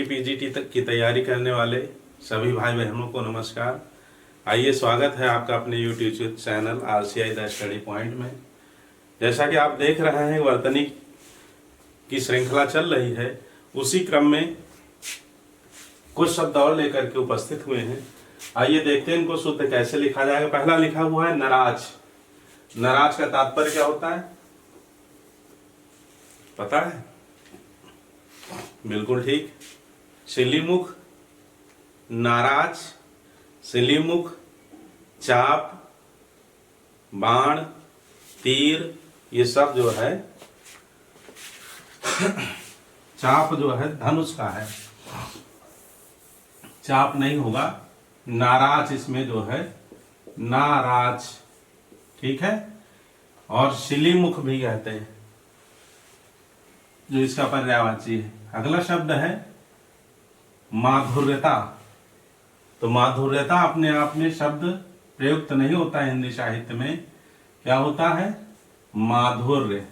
TET PGT तक की तैयारी करने वाले सभी भाई बहनों को नमस्कार। आइए, स्वागत है आपका अपने YouTube channel RCI the study point में। जैसा कि आप देख रहे हैं, वर्तनी की श्रृंखला चल रही है। उसी क्रम में कुछ शब्द और लेकर के उपस्थित हुए हैं। आइए देखते हैं इनको शुद्ध कैसे लिखा जाएगा। पहला लिखा हुआ है नाराज। नाराज का तात्पर्य क्या होता है, पता है? बिल्कुल ठीक। शिलीमुख, नाराज, शिलीमुख, चाप, बाण, तीर, ये सब जो है चाप जो है धनुष का है, चाप नहीं होगा। नाराज इसमें जो है नाराज, ठीक है। और शिलीमुख भी कहते हैं, जो इसका पर्यायवाची है। अगला शब्द है माधुर्यता। तो माधुर्यता अपने आप में शब्द प्रयुक्त नहीं होता है हिंदी साहित्य में। क्या होता है? माधुर्य।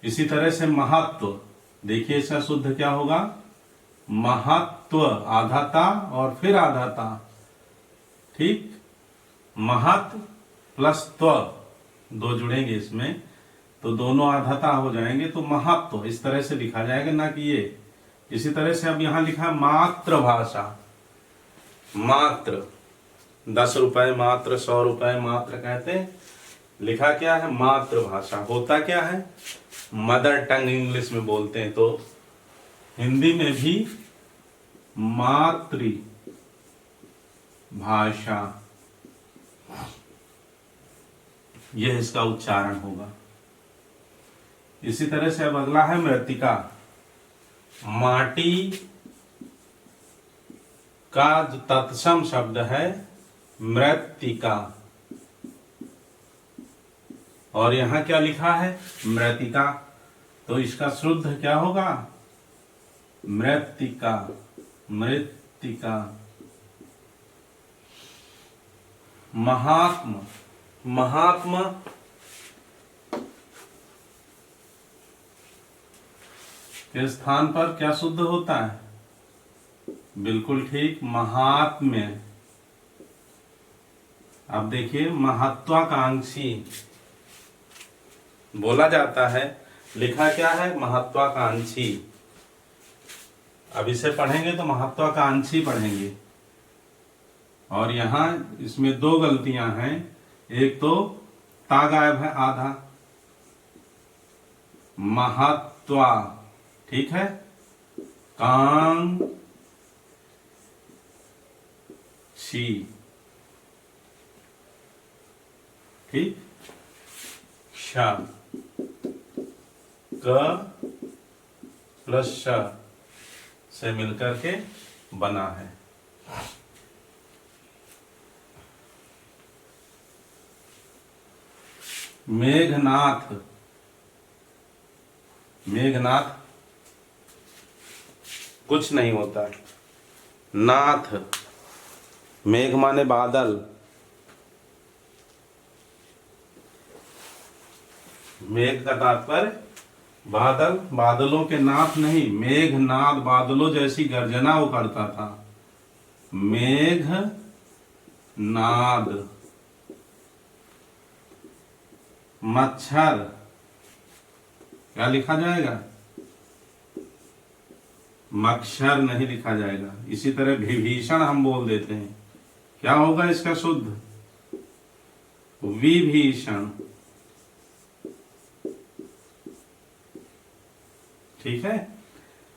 इसी तरह से महत्व, देखिए इसका शुद्ध क्या होगा? महत्व, आधाता और फिर आधाता, ठीक। महत्व प्लस त्व, दो जुड़ेंगे इसमें तो दोनों आधाता हो जाएंगे, तो महत्व इस तरह से लिखा जाएगा, ना कि ये। इसी तरह से अब यहां लिखा मातृभाषा। मात्र 10 रुपए मात्र, 100 रुपए मात्र कहते हैं। लिखा क्या है? मातृभाषा। होता क्या है? मदर टंग इंग्लिश में बोलते हैं, तो हिंदी में भी मातृ भाषा, यह इसका उच्चारण होगा। इसी तरह से अब अगला है मृत्तिका। माटी का जो तत्सम शब्द है मृत्तिका, और यहां क्या लिखा है? मृत्तिका। तो इसका शुद्ध क्या होगा? मृत्तिका, मृत्तिका। महात्मा, महात्मा के स्थान पर क्या शुद्ध होता है? बिल्कुल ठीक, महात्म्य। अब देखिए, महत्वाकांक्षी बोला जाता है, लिखा क्या है? महत्वाकांक्षी। अब इसे पढ़ेंगे तो महत्वाकांक्षी पढ़ेंगे। और यहां इसमें दो गलतियां हैं। एक तो ता गायब है आधा, महत्वा, ठीक है। कांक्षी, ठीक। श, क प्लस श से मिलकर के बना है। मेघनाथ, मेघनाथ कुछ नहीं होता। नाथ, मेघ माने बादल, मेघ का तात्पर्य बादल, बादलों के नाथ नहीं। मेघनाद, बादलों जैसी गर्जना वो करता था। मेघ नाद। मच्छर, क्या लिखा जाएगा? मक्षर नहीं लिखा जाएगा। इसी तरह विभीषण हम बोल देते हैं, क्या होगा इसका शुद्ध? विभीषण, ठीक है।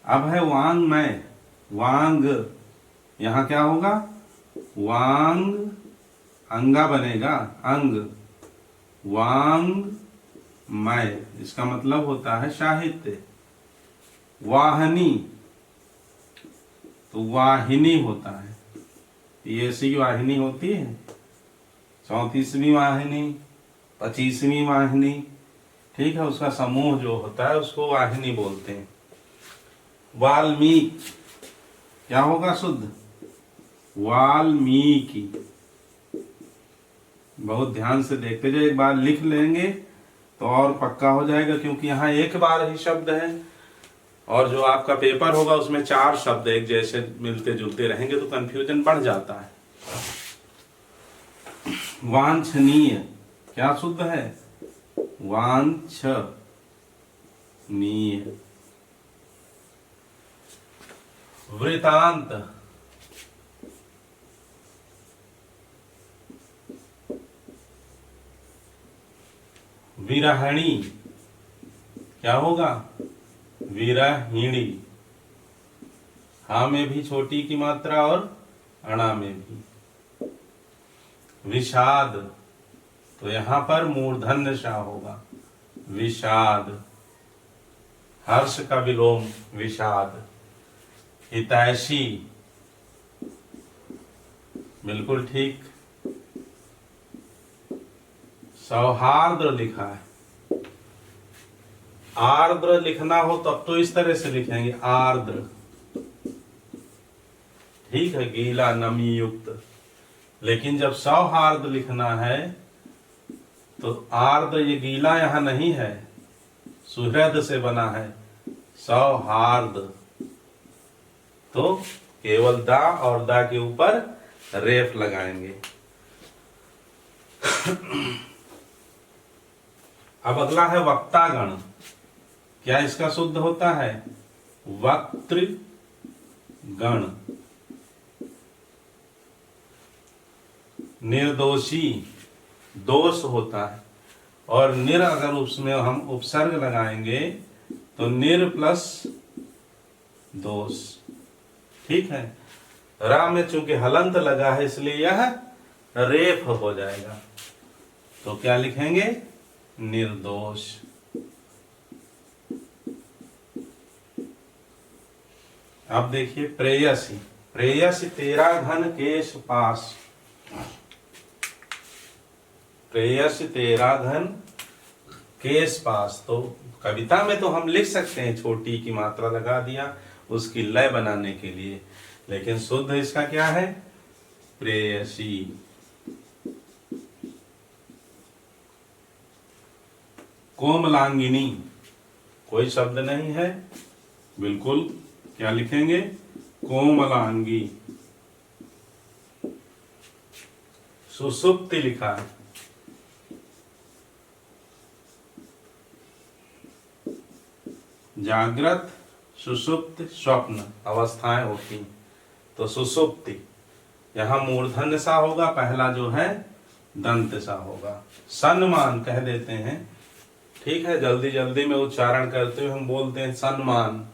अब है वांग्मय। वांग, यहां क्या होगा? वांग, अंगा बनेगा, अंग। वांग्मय, इसका मतलब होता है साहित्य। वाहनी, तो वाहिनी होता है। ये ऐसी वाहिनी होती है, 34वीं वाहिनी, 25वीं वाहिनी, ठीक है। उसका समूह जो होता है उसको वाहिनी बोलते हैं। वाल्मीकि, क्या होगा शुद्ध? वाल्मीकि। बहुत ध्यान से देखते जाइए, एक बार लिख लेंगे तो और पक्का हो जाएगा, क्योंकि यहाँ एक बार ही शब्द है और जो आपका पेपर होगा उसमें 4 शब्द एक जैसे मिलते जुलते रहेंगे तो कंफ्यूजन बढ़ जाता है। वांछनीय क्या शुद्ध है? वांछनीय। वृतांत विरहिणी क्या होगा? विरहिणी। हा में भी छोटी की मात्रा और अणा में भी। विषाद तो यहां पर मूर्धन्य षा होगा, विषाद। हर्ष का विलोम विषाद। हितैषी बिल्कुल ठीक। सौहार्द लिखा है। आर्द्र लिखना हो तब तो इस तरह से लिखेंगे, आर्द्र। ठीक है, गीला नमी युक्त। लेकिन जब सौहार्द लिखना है तो आर्द्र, ये गीला यहां नहीं है, सुहृद से बना है, सौहार्द। तो केवल दा और दा के ऊपर रेफ लगाएंगे। अब अगला है वक्तागण। क्या इसका शुद्ध होता है? वक्तृगण। निर्दोषी दोष होता है, और निर अगर उसमें हम उपसर्ग लगाएंगे तो निर प्लस दोष। ठीक है, रा में चूंकि हलंत लगा है इसलिए यह रेफ हो जाएगा। तो क्या लिखेंगे? निर्दोष। अब देखिए प्रेयसी। प्रेयसी तेरा घन केश पास। प्रेयसी तेरा घन केश पास। तो कविता में तो हम लिख सकते हैं, छोटी की मात्रा लगा दिया उसकी लय बनाने के लिए, लेकिन शुद्ध इसका क्या है? प्रेयसी। कोमलांगिनी कोई शब्द नहीं है, बिल्कुल क्या लिखेंगे? कोमलांगी। सुसुप्ति लिखा है। जागृत, सुसुप्त, स्वप्न अवस्थाएं होती, तो सुसुप्ति। यहां मूर्धन्य सा होगा, पहला जो है दंत सा होगा। सम्मान कह देते हैं। ठीक है, जल्दी जल्दी में उच्चारण करते हुए हम बोलते हैं सम्मान,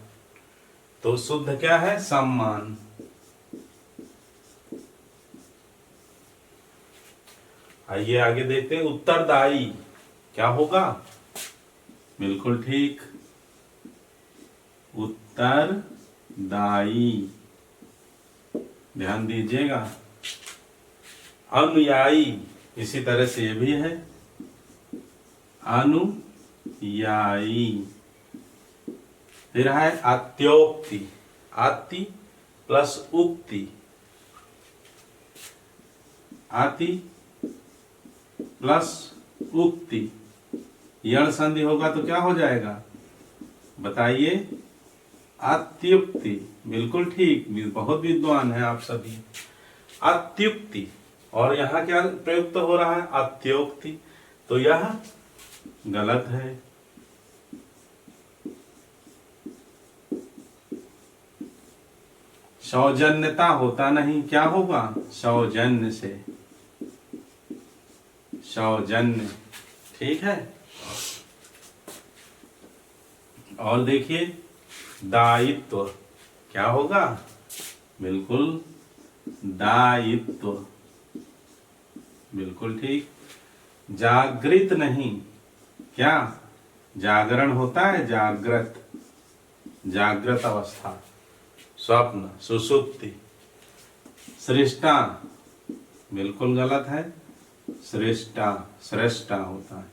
तो शुद्ध क्या है? सम्मान। आइए आगे देखते हैं। उत्तरदायी क्या होगा? बिल्कुल ठीक, उत्तरदायी। ध्यान दीजिएगा। अनुयायी इसी तरह से ये भी है, अनुयायी। फिर है अत्योक्ति। आति प्लस उक्ति। आति प्लस उक्ति, यण संधि होगा तो क्या हो जाएगा? बताइए। अत्युक्ति। बिल्कुल ठीक, बहुत विद्वान है आप सभी। अत्युक्ति। और यहां क्या प्रयुक्त हो रहा है? अत्योक्ति। तो यह गलत है। सौजन्यता होता नहीं, क्या होगा? सौजन्य से। सौजन्य। ठीक है। और देखिए दायित्व क्या होगा? बिल्कुल दायित्व। बिल्कुल ठीक। जागृत नहीं, क्या? जागरण होता है, जागृत, जागृत अवस्था। स्वप्न, सुसुप्ति। सृष्टा बिल्कुल गलत है, श्रेष्ठा, श्रेष्ठा होता है।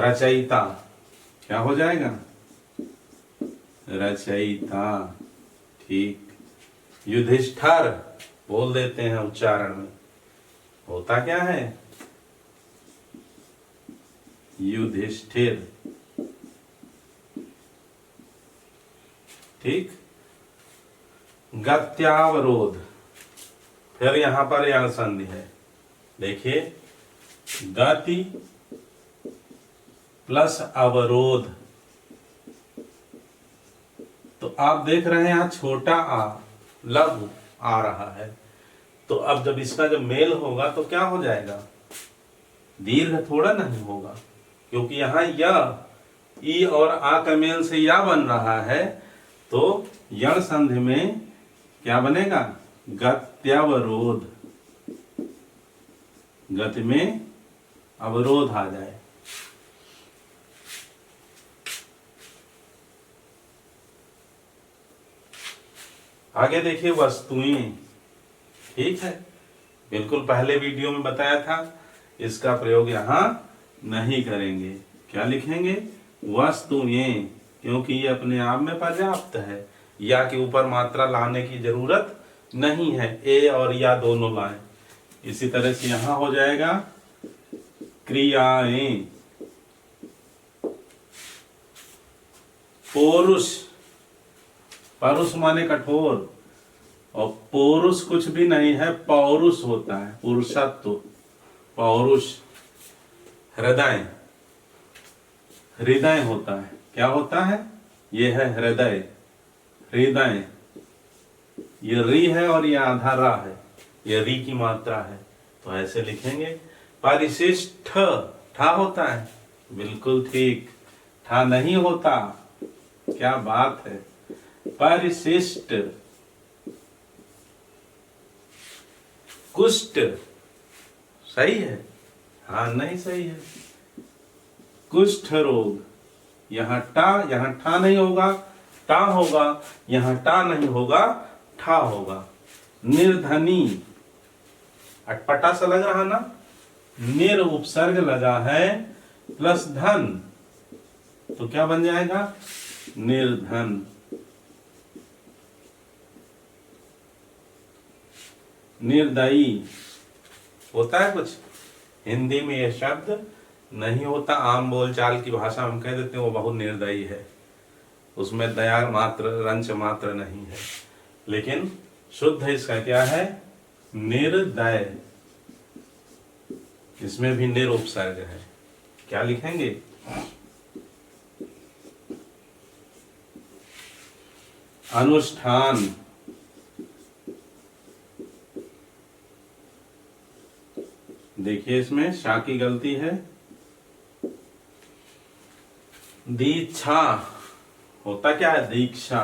रचयिता क्या हो जाएगा? रचयिता। ठीक। युधिष्ठिर बोल देते हैं उच्चारण में, होता क्या है? युधिष्ठिर। ठीक। गत्यावरोध, फिर यहां पर यण संधि है। देखिए, गति प्लस अवरोध, तो आप देख रहे हैं यहां छोटा आ लघु आ रहा है, तो अब जब इसका जब मेल होगा तो क्या हो जाएगा, दीर्घ थोड़ा नहीं होगा, क्योंकि यहां य ई और आ का मेल से या बन रहा है, तो यण संधि में क्या बनेगा, गत्यवरोध, गति में अवरोध आ जाए। आगे देखिए वस्तुएं, ठीक है, बिल्कुल पहले वीडियो में बताया था, इसका प्रयोग यहां नहीं करेंगे। क्या लिखेंगे, वस्तुएं, क्योंकि ये अपने आप में पर्याप्त है, या के ऊपर मात्रा लाने की जरूरत नहीं है, ए और या दोनों लाएं। इसी तरह से यहां हो जाएगा क्रियाएं। पौरुष, परुष माने कठोर, और पौरुष कुछ भी नहीं है, पौरुष होता है, पुरुषत्व, पौरुष। हृदय, हृदय होता है, क्या होता है, ये है हृदय, हृदय, ये री है और ये आधा रा है, ये री की मात्रा है, तो ऐसे लिखेंगे। परिशिष्ट, ठा होता है, बिल्कुल ठीक, ठा नहीं होता, क्या बात है, परिशिष्ट। कुष्ठ, सही है, हाँ नहीं सही है, कुष्ठ रोग, यहां ठा नहीं होगा, टा होगा, यहां टा नहीं होगा, ठा होगा। निर्धनी, अटपटा सा लग रहा ना, निर उपसर्ग लगा है प्लस धन, तो क्या बन जाएगा, निर्धन। निर्दयी, होता है कुछ, हिंदी में यह शब्द नहीं होता, आम बोलचाल की भाषा हम कह देते हैं वो बहुत निर्दयी है, उसमें दया मात्र, रंच मात्र नहीं है, लेकिन शुद्ध इसका क्या है, निर्दय, इसमें भी निर उपसर्ग है। क्या लिखेंगे, अनुष्ठान, देखिए इसमें शा की गलती है, दीक्षा, होता क्या है, दीक्षा,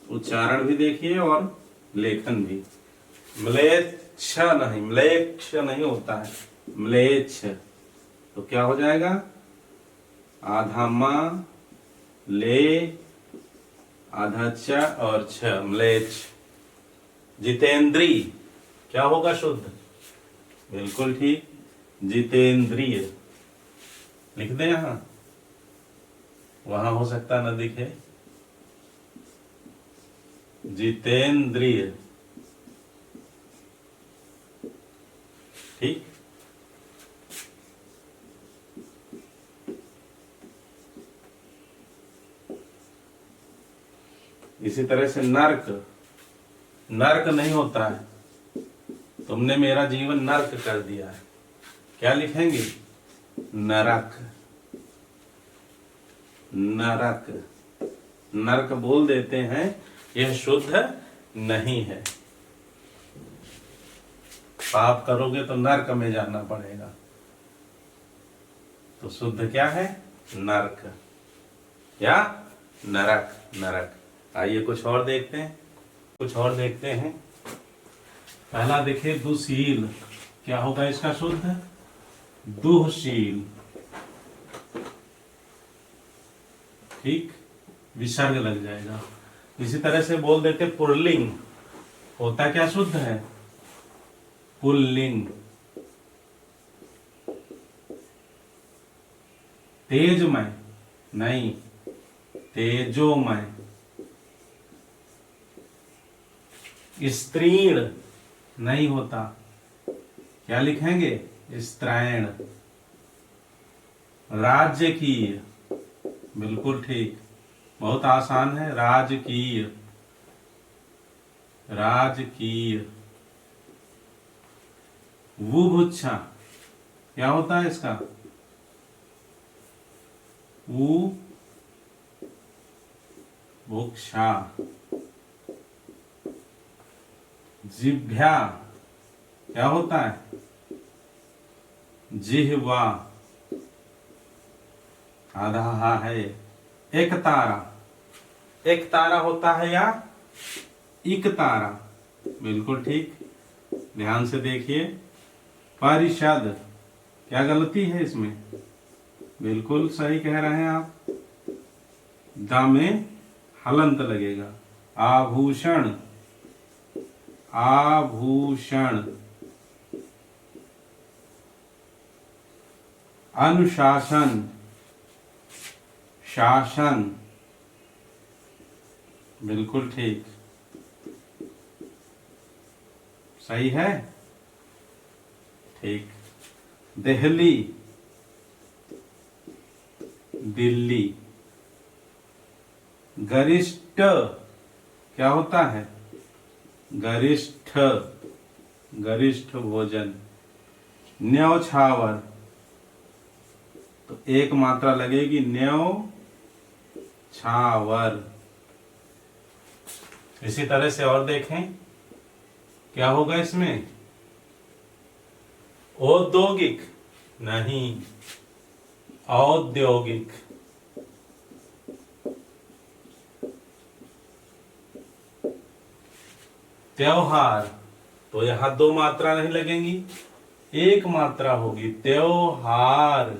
उच्चारण भी देखिए और लेखन भी। म्लेच्छ नहीं, म्लेच्छ नहीं होता है, म्लेच्छ, तो क्या हो जाएगा, आधा मां, ले, आधा च और छ, म्लेच्छ। जितेंद्री, क्या होगा शुद्ध, बिल्कुल ठीक, जितेंद्रिय, लिख दे यहां, वहां हो सकता न दिखे, जितेंद्रिय, ठीक। इसी तरह से नर्क, नर्क नहीं होता है, तुमने मेरा जीवन नर्क कर दिया है, क्या लिखेंगे, नरक, नरक, नरक बोल देते हैं, यह शुद्ध नहीं है, पाप करोगे तो नरक में जाना पड़ेगा, तो शुद्ध क्या है, नरक या नरक, नरक। आइए कुछ और देखते हैं, कुछ और देखते हैं। पहला देखिए दुशील, क्या होगा इसका शुद्ध, दुहशील, ठीक, विसर्ग लग जाएगा। इसी तरह से बोल देते पुल्लिंग, होता क्या शुद्ध है, पुल्लिंग। तेजमय नहीं, तेजोमय। स्त्रीण नहीं होता, क्या लिखेंगे, स्त्रैण। राज्य की, बिल्कुल ठीक, बहुत आसान है। राजकीय, राजकीय। बुभुक्षा क्या होता है इसका? ऊ भुक्षा। जिह्वा क्या होता है? जिह्वा, आधा हा है। एक तारा, एक तारा होता है या इक तारा? बिल्कुल ठीक, ध्यान से देखिए। परिषद, क्या गलती है इसमें? बिल्कुल सही कह रहे हैं आप। दा में हलंत लगेगा। आभूषण, आभूषण। अनुशासन, शासन। बिल्कुल ठीक, सही है। ठीक। दिल्ली, दिल्ली। गरिष्ठ क्या होता है? गरिष्ठ, गरिष्ठ भोजन। न्यौछावर, तो एक मात्रा लगेगी, न्यौछावर। इसी तरह से और देखें क्या होगा इसमें? औद्योगिक नहीं, औद्योगिक। त्योहार, तो यहां दो मात्रा नहीं लगेंगी, एक मात्रा होगी, त्योहार,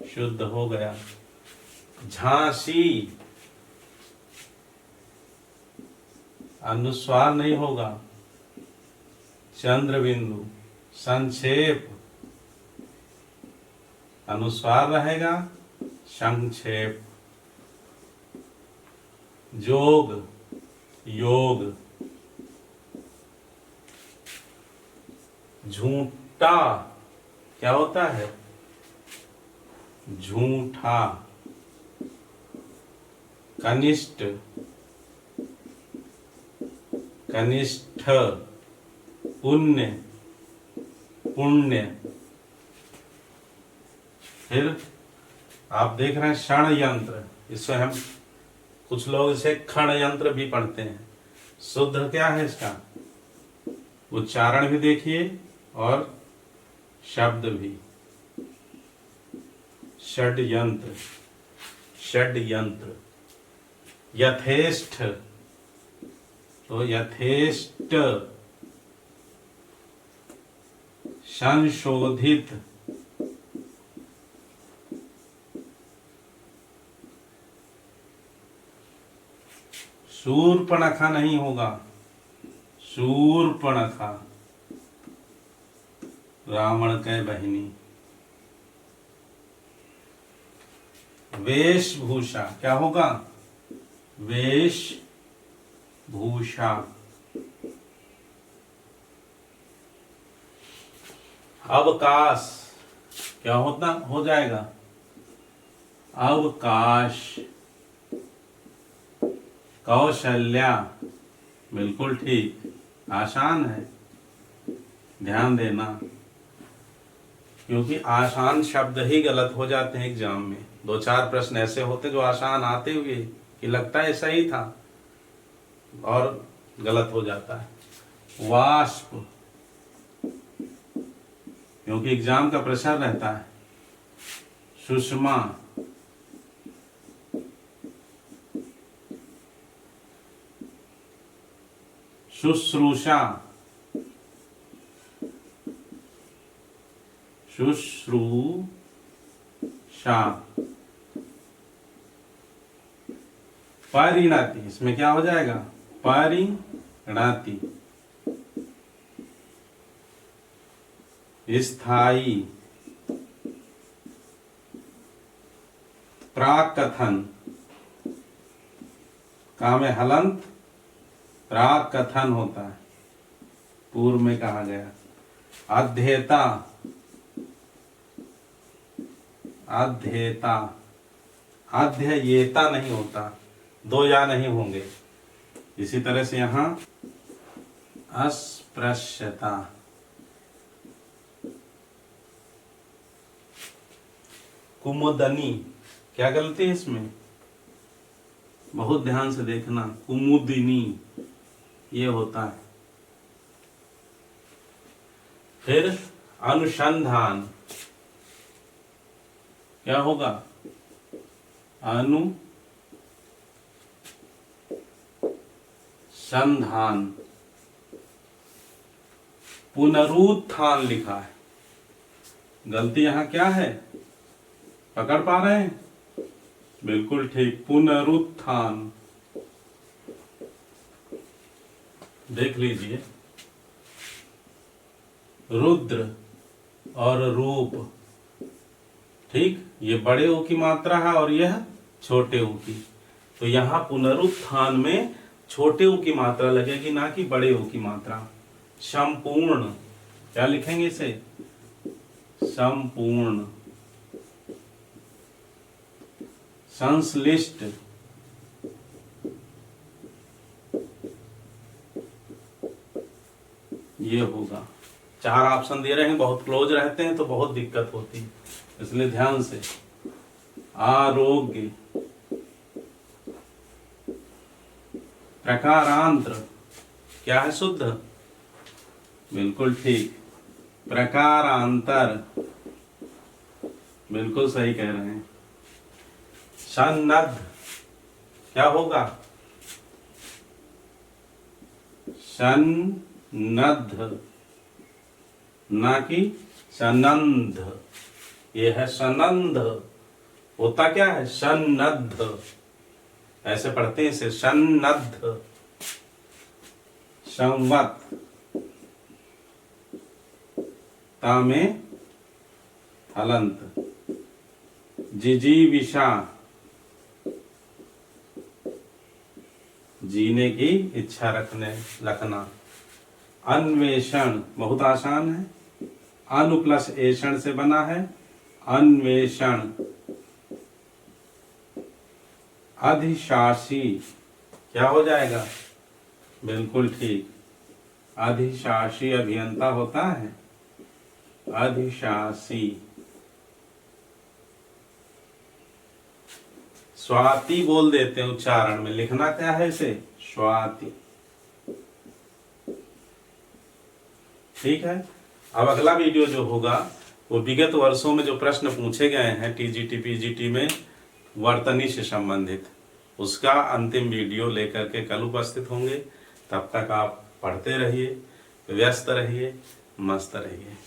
शुद्ध हो गया। झांसी, अनुस्वार नहीं होगा, चंद्रबिंदु। संक्षेप, अनुस्वार रहेगा, संक्षेप। जोग, योग। झूठा क्या होता है? झूठा। कनिष्ठ, कनिष्ठ। पुण्य, पुण्य। फिर आप देख रहे हैं षड्यंत्र, इससे हम कुछ लोग इसे खण यंत्र भी पढ़ते हैं। शुद्ध क्या है इसका? उच्चारण भी देखिए और शब्द भी। षड्यंत्र, षड्यंत्र। यथेष्ट, तो यथेष्ट। संशोधित, शूर्पणखा नहीं होगा, शूर्पणखा, रावण के बहिनी। वेशभूषा क्या होगा? वेशभूषा। अवकाश क्या होता हो जाएगा? अवकाश। कौशल्या, बिल्कुल ठीक, आसान है, ध्यान देना, क्योंकि आसान शब्द ही गलत हो जाते हैं एग्जाम में। दो चार प्रश्न ऐसे होते जो आसान आते हुए कि लगता है सही था और गलत हो जाता है। वाष्प, क्योंकि एग्जाम का प्रेशर रहता है। सुषमा, शुश्रूषा, शुश्रूषा। परिणति, इसमें क्या हो जाएगा? परिणति। स्थायी, प्राक्कथन, का में हलंत प्राक्कथन होता है, पूर्व में कहा गया। अध्येता, अध्येता, अध्ययेता नहीं होता, दो या नहीं होंगे। इसी तरह से यहां अस्पृश्यता, कुमुदनी, क्या गलती है इसमें, बहुत ध्यान से देखना, कुमुदिनी ये होता है। फिर अनुसंधान, क्या होगा, अनुसंधान। पुनरुत्थान लिखा है, गलती यहां क्या है, पकड़ पा रहे हैं, बिल्कुल ठीक, पुनरुत्थान। देख लीजिए, रुद्र और रूप, ठीक, ये बड़े ओ की मात्रा है और यह छोटे ओ की, तो यहां पुनरुत्थान में छोटे ओ की मात्रा लगेगी, ना कि बड़े ओ की मात्रा। संपूर्ण, क्या लिखेंगे इसे, संपूर्ण। संश्लिष्ट, ये होगा। चार ऑप्शन दे रहे हैं, बहुत क्लोज रहते हैं तो बहुत दिक्कत होती है, इसलिए ध्यान से। आरोग्य, प्रकारांतर, क्या है, शुद्ध, बिल्कुल ठीक, प्रकारांतर, बिल्कुल सही कह रहे हैं। सन्नद्ध, क्या होगा, सन्नद्ध, ना कि सनंद, ये है सनंद, होता क्या है, सन्नद्ध, ऐसे पढ़ते हैं इसे, सन्नद्ध। संवत, ता में हलंत। जिजीविषा, जीने की इच्छा रखना। अन्वेषण, बहुत आसान है, अनु प्लस ऐषण से बना है, अन्वेषण। अधिशासी, क्या हो जाएगा, बिल्कुल ठीक, अधिशासी अभियंता होता है, अधिशासी। स्वाति बोल देते हैं उच्चारण में, लिखना क्या है इसे, स्वाति, ठीक है। अब अगला वीडियो जो होगा वो विगत वर्षों में जो प्रश्न पूछे गए हैं टीजीटी पीजीटी में वर्तनी से संबंधित, उसका अंतिम वीडियो लेकर के कल उपस्थित होंगे। तब तक आप पढ़ते रहिए, व्यस्त रहिए, मस्त रहिए।